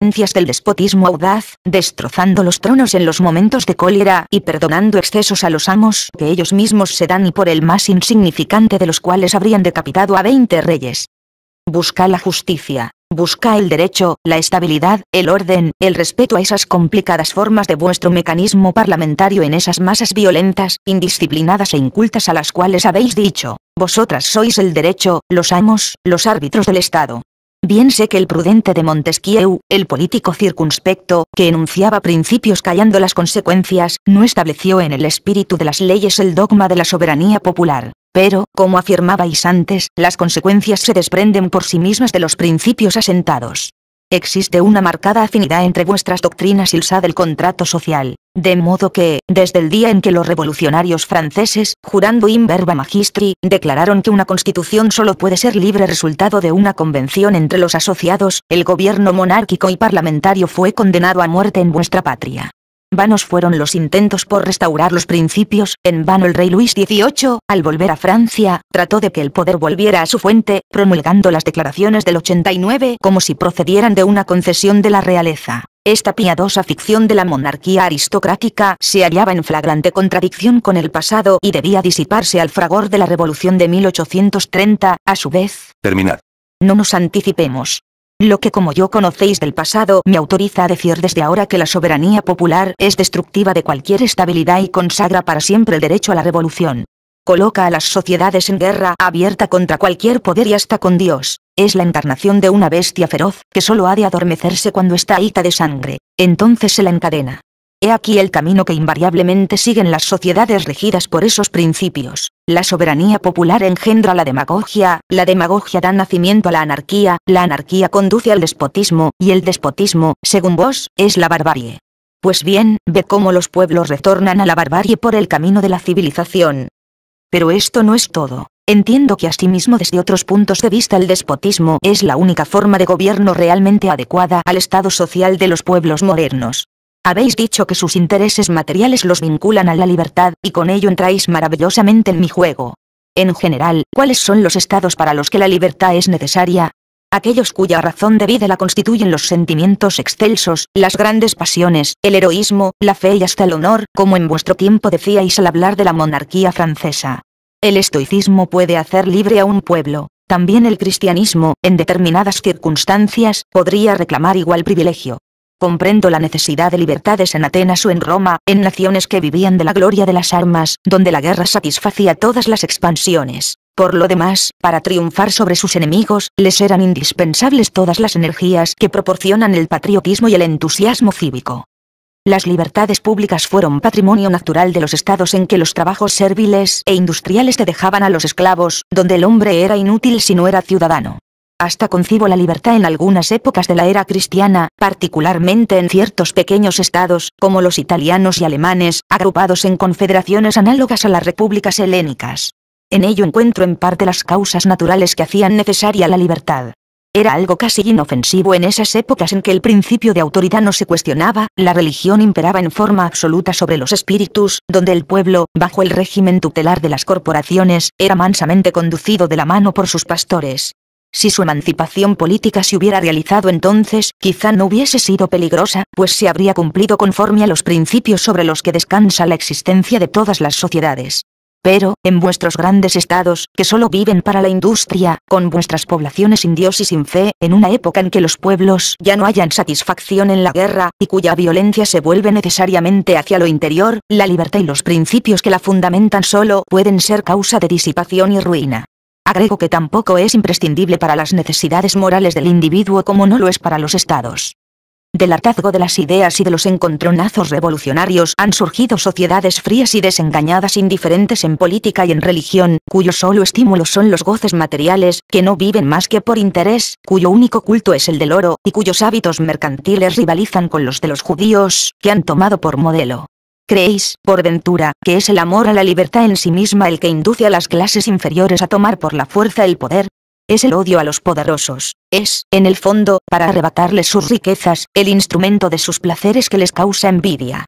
consecuencias del despotismo audaz, destrozando los tronos en los momentos de cólera y perdonando excesos a los amos que ellos mismos se dan y por el más insignificante de los cuales habrían decapitado a 20 reyes. Busca la justicia, busca el derecho, la estabilidad, el orden, el respeto a esas complicadas formas de vuestro mecanismo parlamentario en esas masas violentas, indisciplinadas e incultas a las cuales habéis dicho, vosotras sois el derecho, los amos, los árbitros del Estado. Bien sé que el prudente de Montesquieu, el político circunspecto, que enunciaba principios callando las consecuencias, no estableció en el espíritu de las leyes el dogma de la soberanía popular. Pero, como afirmabais antes, las consecuencias se desprenden por sí mismas de los principios asentados. Existe una marcada afinidad entre vuestras doctrinas y el del contrato social, de modo que, desde el día en que los revolucionarios franceses, jurando in verba magistri, declararon que una constitución solo puede ser libre resultado de una convención entre los asociados, el gobierno monárquico y parlamentario fue condenado a muerte en vuestra patria. Vanos fueron los intentos por restaurar los principios, en vano el rey Luis XVIII, al volver a Francia, trató de que el poder volviera a su fuente, promulgando las declaraciones del 89 como si procedieran de una concesión de la realeza. Esta piadosa ficción de la monarquía aristocrática se hallaba en flagrante contradicción con el pasado y debía disiparse al fragor de la Revolución de 1830, a su vez. Terminad. No nos anticipemos. Lo que como yo conocéis del pasado me autoriza a decir desde ahora que la soberanía popular es destructiva de cualquier estabilidad y consagra para siempre el derecho a la revolución. Coloca a las sociedades en guerra abierta contra cualquier poder y hasta con Dios. Es la encarnación de una bestia feroz que solo ha de adormecerse cuando está ahita de sangre. Entonces se la encadena. He aquí el camino que invariablemente siguen las sociedades regidas por esos principios. La soberanía popular engendra la demagogia da nacimiento a la anarquía conduce al despotismo, y el despotismo, según vos, es la barbarie. Pues bien, ve cómo los pueblos retornan a la barbarie por el camino de la civilización. Pero esto no es todo. Entiendo que asimismo desde otros puntos de vista el despotismo es la única forma de gobierno realmente adecuada al estado social de los pueblos modernos. Habéis dicho que sus intereses materiales los vinculan a la libertad, y con ello entráis maravillosamente en mi juego. En general, ¿cuáles son los estados para los que la libertad es necesaria? Aquellos cuya razón de vida la constituyen los sentimientos excelsos, las grandes pasiones, el heroísmo, la fe y hasta el honor, como en vuestro tiempo decíais al hablar de la monarquía francesa. El estoicismo puede hacer libre a un pueblo. También el cristianismo, en determinadas circunstancias, podría reclamar igual privilegio. Comprendo la necesidad de libertades en Atenas o en Roma, en naciones que vivían de la gloria de las armas, donde la guerra satisfacía todas las expansiones. Por lo demás, para triunfar sobre sus enemigos, les eran indispensables todas las energías que proporcionan el patriotismo y el entusiasmo cívico. Las libertades públicas fueron patrimonio natural de los estados en que los trabajos serviles e industriales te dejaban a los esclavos, donde el hombre era inútil si no era ciudadano. Hasta concibo la libertad en algunas épocas de la era cristiana, particularmente en ciertos pequeños estados, como los italianos y alemanes, agrupados en confederaciones análogas a las repúblicas helénicas. En ello encuentro en parte las causas naturales que hacían necesaria la libertad. Era algo casi inofensivo en esas épocas en que el principio de autoridad no se cuestionaba, la religión imperaba en forma absoluta sobre los espíritus, donde el pueblo, bajo el régimen tutelar de las corporaciones, era mansamente conducido de la mano por sus pastores. Si su emancipación política se hubiera realizado entonces, quizá no hubiese sido peligrosa, pues se habría cumplido conforme a los principios sobre los que descansa la existencia de todas las sociedades. Pero, en vuestros grandes estados, que solo viven para la industria, con vuestras poblaciones sin Dios y sin fe, en una época en que los pueblos ya no hallan satisfacción en la guerra, y cuya violencia se vuelve necesariamente hacia lo interior, la libertad y los principios que la fundamentan solo pueden ser causa de disipación y ruina. Agrego que tampoco es imprescindible para las necesidades morales del individuo como no lo es para los estados. Del hartazgo de las ideas y de los encontronazos revolucionarios han surgido sociedades frías y desengañadas indiferentes en política y en religión, cuyo solo estímulo son los goces materiales, que no viven más que por interés, cuyo único culto es el del oro, y cuyos hábitos mercantiles rivalizan con los de los judíos, que han tomado por modelo. ¿Creéis, por ventura, que es el amor a la libertad en sí misma el que induce a las clases inferiores a tomar por la fuerza el poder? Es el odio a los poderosos, es, en el fondo, para arrebatarles sus riquezas, el instrumento de sus placeres que les causa envidia.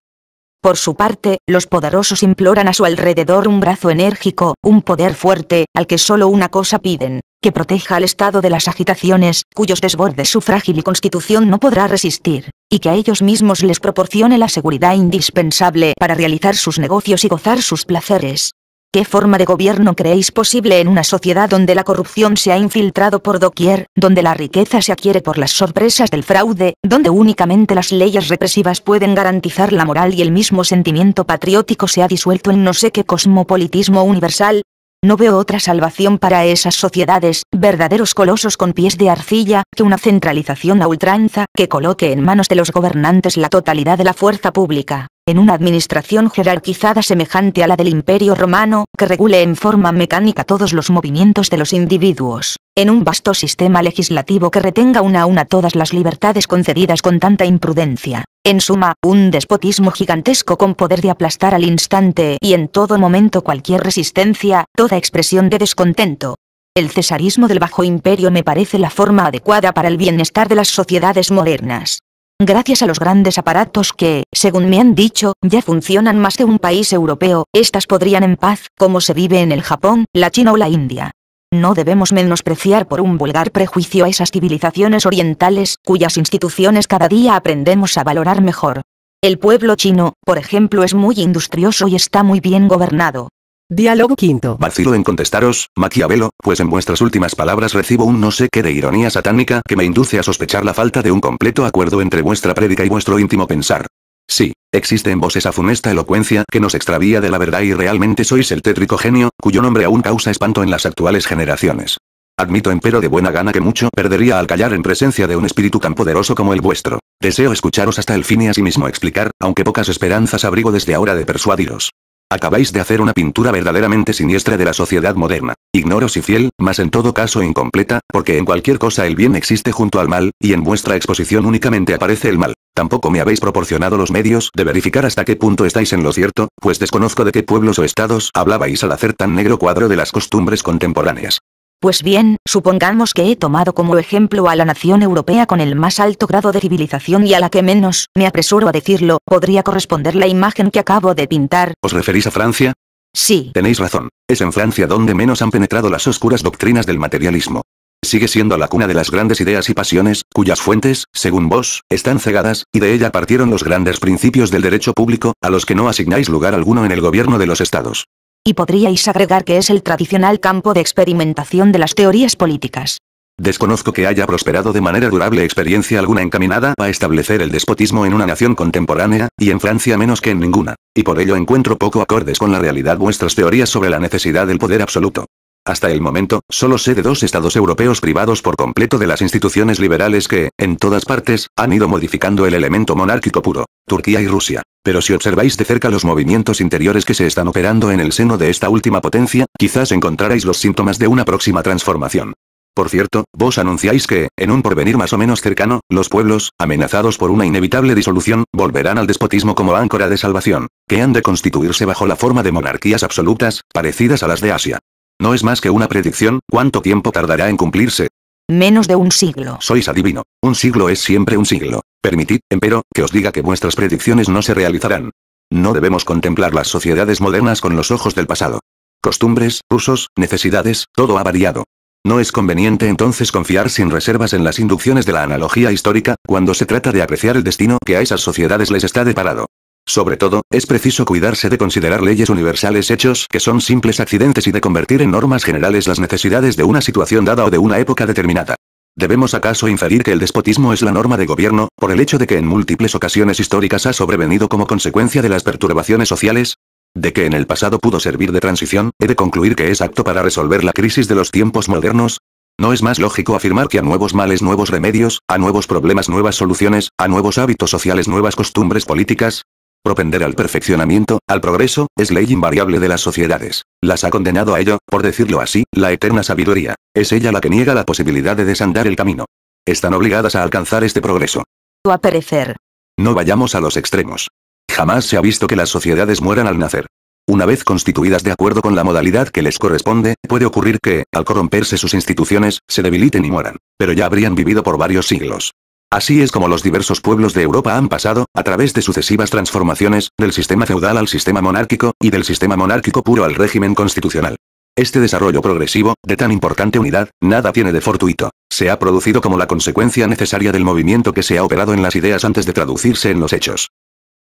Por su parte, los poderosos imploran a su alrededor un brazo enérgico, un poder fuerte, al que solo una cosa piden: que proteja al Estado de las agitaciones, cuyos desbordes su frágil constitución no podrá resistir, y que a ellos mismos les proporcione la seguridad indispensable para realizar sus negocios y gozar sus placeres. ¿Qué forma de gobierno creéis posible en una sociedad donde la corrupción se ha infiltrado por doquier, donde la riqueza se adquiere por las sorpresas del fraude, donde únicamente las leyes represivas pueden garantizar la moral y el mismo sentimiento patriótico se ha disuelto en no sé qué cosmopolitismo universal? No veo otra salvación para esas sociedades, verdaderos colosos con pies de arcilla, que una centralización a ultranza, que coloque en manos de los gobernantes la totalidad de la fuerza pública, en una administración jerarquizada semejante a la del Imperio Romano, que regule en forma mecánica todos los movimientos de los individuos, en un vasto sistema legislativo que retenga una a una todas las libertades concedidas con tanta imprudencia. En suma, un despotismo gigantesco con poder de aplastar al instante y en todo momento cualquier resistencia, toda expresión de descontento. El cesarismo del Bajo Imperio me parece la forma adecuada para el bienestar de las sociedades modernas. Gracias a los grandes aparatos que, según me han dicho, ya funcionan más de un país europeo, estas podrían en paz, como se vive en el Japón, la China o la India. No debemos menospreciar por un vulgar prejuicio a esas civilizaciones orientales, cuyas instituciones cada día aprendemos a valorar mejor. El pueblo chino, por ejemplo, es muy industrioso y está muy bien gobernado. Diálogo quinto. Vacilo en contestaros, Maquiavelo, pues en vuestras últimas palabras recibo un no sé qué de ironía satánica que me induce a sospechar la falta de un completo acuerdo entre vuestra prédica y vuestro íntimo pensar. Sí, existe en vos esa funesta elocuencia que nos extravía de la verdad y realmente sois el tétrico genio, cuyo nombre aún causa espanto en las actuales generaciones. Admito empero de buena gana que mucho perdería al callar en presencia de un espíritu tan poderoso como el vuestro. Deseo escucharos hasta el fin y asimismo explicar, aunque pocas esperanzas abrigo desde ahora de persuadiros. Acabáis de hacer una pintura verdaderamente siniestra de la sociedad moderna. Ignoro si fiel, mas en todo caso incompleta, porque en cualquier cosa el bien existe junto al mal, y en vuestra exposición únicamente aparece el mal. Tampoco me habéis proporcionado los medios de verificar hasta qué punto estáis en lo cierto, pues desconozco de qué pueblos o estados hablabais al hacer tan negro cuadro de las costumbres contemporáneas. Pues bien, supongamos que he tomado como ejemplo a la nación europea con el más alto grado de civilización y a la que menos, me apresuro a decirlo, podría corresponder la imagen que acabo de pintar. ¿Os referís a Francia? Sí. Tenéis razón, es en Francia donde menos han penetrado las oscuras doctrinas del materialismo. Sigue siendo la cuna de las grandes ideas y pasiones, cuyas fuentes, según vos, están cegadas, y de ella partieron los grandes principios del derecho público, a los que no asignáis lugar alguno en el gobierno de los estados. Y podríais agregar que es el tradicional campo de experimentación de las teorías políticas. Desconozco que haya prosperado de manera durable experiencia alguna encaminada a establecer el despotismo en una nación contemporánea, y en Francia menos que en ninguna, y por ello encuentro poco acordes con la realidad vuestras teorías sobre la necesidad del poder absoluto. Hasta el momento, solo sé de 2 estados europeos privados por completo de las instituciones liberales que, en todas partes, han ido modificando el elemento monárquico puro: Turquía y Rusia. Pero si observáis de cerca los movimientos interiores que se están operando en el seno de esta última potencia, quizás encontraréis los síntomas de una próxima transformación. Por cierto, vos anunciáis que, en un porvenir más o menos cercano, los pueblos, amenazados por una inevitable disolución, volverán al despotismo como áncora de salvación, que han de constituirse bajo la forma de monarquías absolutas, parecidas a las de Asia. No es más que una predicción. ¿Cuánto tiempo tardará en cumplirse? Menos de un siglo. Sois adivino. Un siglo es siempre un siglo. Permitid, empero, que os diga que vuestras predicciones no se realizarán. No debemos contemplar las sociedades modernas con los ojos del pasado. Costumbres, usos, necesidades, todo ha variado. No es conveniente entonces confiar sin reservas en las inducciones de la analogía histórica, cuando se trata de apreciar el destino que a esas sociedades les está deparado. Sobre todo, es preciso cuidarse de considerar leyes universales hechos que son simples accidentes y de convertir en normas generales las necesidades de una situación dada o de una época determinada. ¿Debemos acaso inferir que el despotismo es la norma de gobierno, por el hecho de que en múltiples ocasiones históricas ha sobrevenido como consecuencia de las perturbaciones sociales? ¿De que en el pasado pudo servir de transición, he de concluir que es apto para resolver la crisis de los tiempos modernos? ¿No es más lógico afirmar que a nuevos males nuevos remedios, a nuevos problemas nuevas soluciones, a nuevos hábitos sociales nuevas costumbres políticas? Propender al perfeccionamiento, al progreso, es ley invariable de las sociedades. Las ha condenado a ello, por decirlo así, la eterna sabiduría. Es ella la que niega la posibilidad de desandar el camino. Están obligadas a alcanzar este progreso. O a perecer. No vayamos a los extremos. Jamás se ha visto que las sociedades mueran al nacer. Una vez constituidas de acuerdo con la modalidad que les corresponde, puede ocurrir que, al corromperse sus instituciones, se debiliten y mueran. Pero ya habrían vivido por varios siglos. Así es como los diversos pueblos de Europa han pasado, a través de sucesivas transformaciones, del sistema feudal al sistema monárquico, y del sistema monárquico puro al régimen constitucional. Este desarrollo progresivo, de tan importante unidad, nada tiene de fortuito. Se ha producido como la consecuencia necesaria del movimiento que se ha operado en las ideas antes de traducirse en los hechos.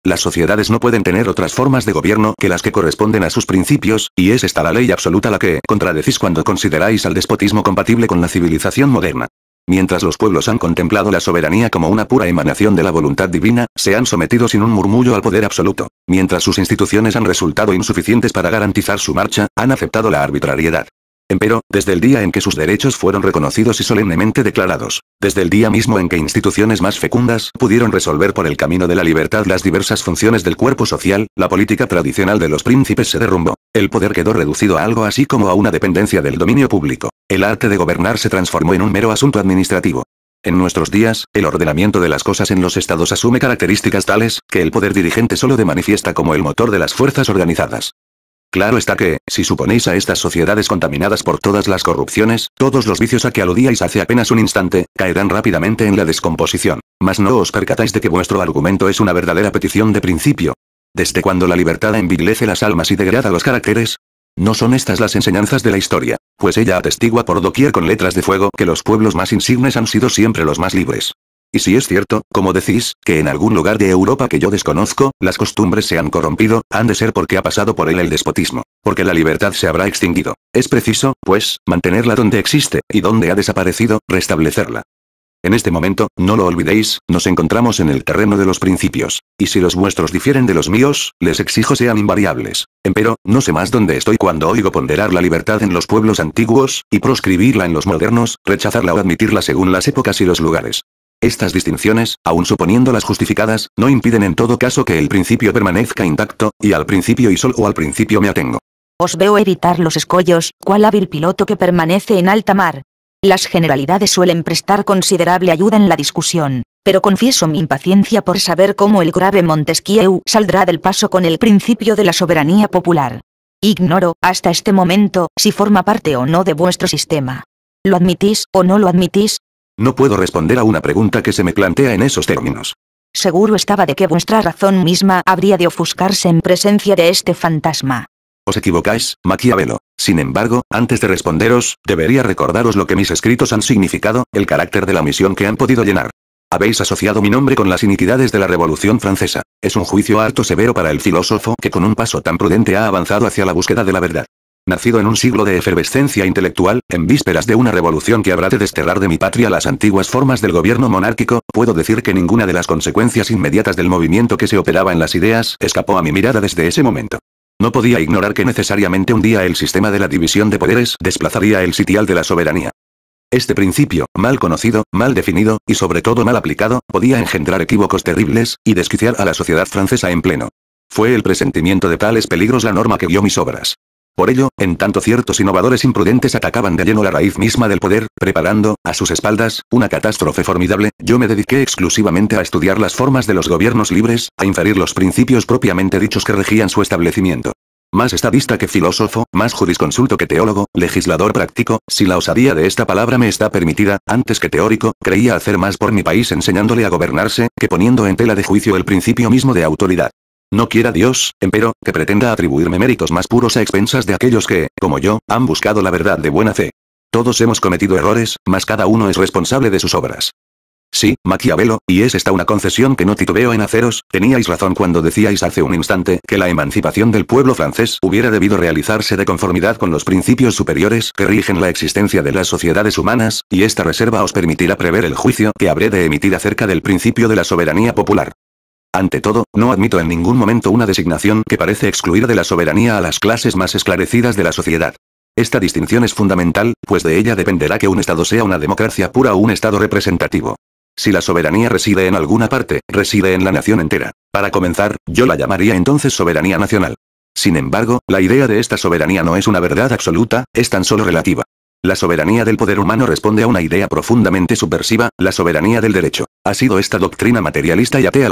Las sociedades no pueden tener otras formas de gobierno que las que corresponden a sus principios, y es esta la ley absoluta la que contradecís cuando consideráis al despotismo compatible con la civilización moderna. Mientras los pueblos han contemplado la soberanía como una pura emanación de la voluntad divina, se han sometido sin un murmullo al poder absoluto. Mientras sus instituciones han resultado insuficientes para garantizar su marcha, han aceptado la arbitrariedad. Empero, desde el día en que sus derechos fueron reconocidos y solemnemente declarados, desde el día mismo en que instituciones más fecundas pudieron resolver por el camino de la libertad las diversas funciones del cuerpo social, la política tradicional de los príncipes se derrumbó. El poder quedó reducido a algo así como a una dependencia del dominio público. El arte de gobernar se transformó en un mero asunto administrativo. En nuestros días, el ordenamiento de las cosas en los estados asume características tales, que el poder dirigente solo de manifiesta como el motor de las fuerzas organizadas. Claro está que, si suponéis a estas sociedades contaminadas por todas las corrupciones, todos los vicios a que aludíais hace apenas un instante, caerán rápidamente en la descomposición. Mas no os percatáis de que vuestro argumento es una verdadera petición de principio. ¿Desde cuando la libertad enviglece las almas y degrada los caracteres? No son estas las enseñanzas de la historia, pues ella atestigua por doquier con letras de fuego que los pueblos más insignes han sido siempre los más libres. Y si es cierto, como decís, que en algún lugar de Europa que yo desconozco, las costumbres se han corrompido, han de ser porque ha pasado por él el despotismo, porque la libertad se habrá extinguido. Es preciso, pues, mantenerla donde existe, y donde ha desaparecido, restablecerla. En este momento, no lo olvidéis, nos encontramos en el terreno de los principios, y si los vuestros difieren de los míos, les exijo sean invariables. Empero, no sé más dónde estoy cuando oigo ponderar la libertad en los pueblos antiguos, y proscribirla en los modernos, rechazarla o admitirla según las épocas y los lugares. Estas distinciones, aun suponiéndolas justificadas, no impiden en todo caso que el principio permanezca intacto, y al principio y solo al principio me atengo. Os veo evitar los escollos, cual hábil piloto que permanece en alta mar. Las generalidades suelen prestar considerable ayuda en la discusión, pero confieso mi impaciencia por saber cómo el grave Montesquieu saldrá del paso con el principio de la soberanía popular. Ignoro, hasta este momento, si forma parte o no de vuestro sistema. ¿Lo admitís o no lo admitís? No puedo responder a una pregunta que se me plantea en esos términos. Seguro estaba de que vuestra razón misma habría de ofuscarse en presencia de este fantasma. Os equivocáis, Maquiavelo. Sin embargo, antes de responderos, debería recordaros lo que mis escritos han significado, el carácter de la misión que han podido llenar. Habéis asociado mi nombre con las iniquidades de la Revolución Francesa. Es un juicio harto severo para el filósofo que con un paso tan prudente ha avanzado hacia la búsqueda de la verdad. Nacido en un siglo de efervescencia intelectual, en vísperas de una revolución que habrá de desterrar de mi patria las antiguas formas del gobierno monárquico, puedo decir que ninguna de las consecuencias inmediatas del movimiento que se operaba en las ideas escapó a mi mirada desde ese momento. No podía ignorar que necesariamente un día el sistema de la división de poderes desplazaría el sitial de la soberanía. Este principio, mal conocido, mal definido, y sobre todo mal aplicado, podía engendrar equívocos terribles, y desquiciar a la sociedad francesa en pleno. Fue el presentimiento de tales peligros la norma que guió mis obras. Por ello, en tanto ciertos innovadores imprudentes atacaban de lleno la raíz misma del poder, preparando, a sus espaldas, una catástrofe formidable, yo me dediqué exclusivamente a estudiar las formas de los gobiernos libres, a inferir los principios propiamente dichos que regían su establecimiento. Más estadista que filósofo, más jurisconsulto que teólogo, legislador práctico, si la osadía de esta palabra me está permitida, antes que teórico, creía hacer más por mi país enseñándole a gobernarse, que poniendo en tela de juicio el principio mismo de autoridad. No quiera Dios, empero, que pretenda atribuirme méritos más puros a expensas de aquellos que, como yo, han buscado la verdad de buena fe. Todos hemos cometido errores, mas cada uno es responsable de sus obras. Sí, Maquiavelo, y es esta una concesión que no titubeo en haceros, teníais razón cuando decíais hace un instante que la emancipación del pueblo francés hubiera debido realizarse de conformidad con los principios superiores que rigen la existencia de las sociedades humanas, y esta reserva os permitirá prever el juicio que habré de emitir acerca del principio de la soberanía popular. Ante todo, no admito en ningún momento una designación que parece excluir de la soberanía a las clases más esclarecidas de la sociedad. Esta distinción es fundamental, pues de ella dependerá que un Estado sea una democracia pura o un Estado representativo. Si la soberanía reside en alguna parte, reside en la nación entera. Para comenzar, yo la llamaría entonces soberanía nacional. Sin embargo, la idea de esta soberanía no es una verdad absoluta, es tan solo relativa. La soberanía del poder humano responde a una idea profundamente subversiva, la soberanía del derecho. Ha sido esta doctrina materialista y atea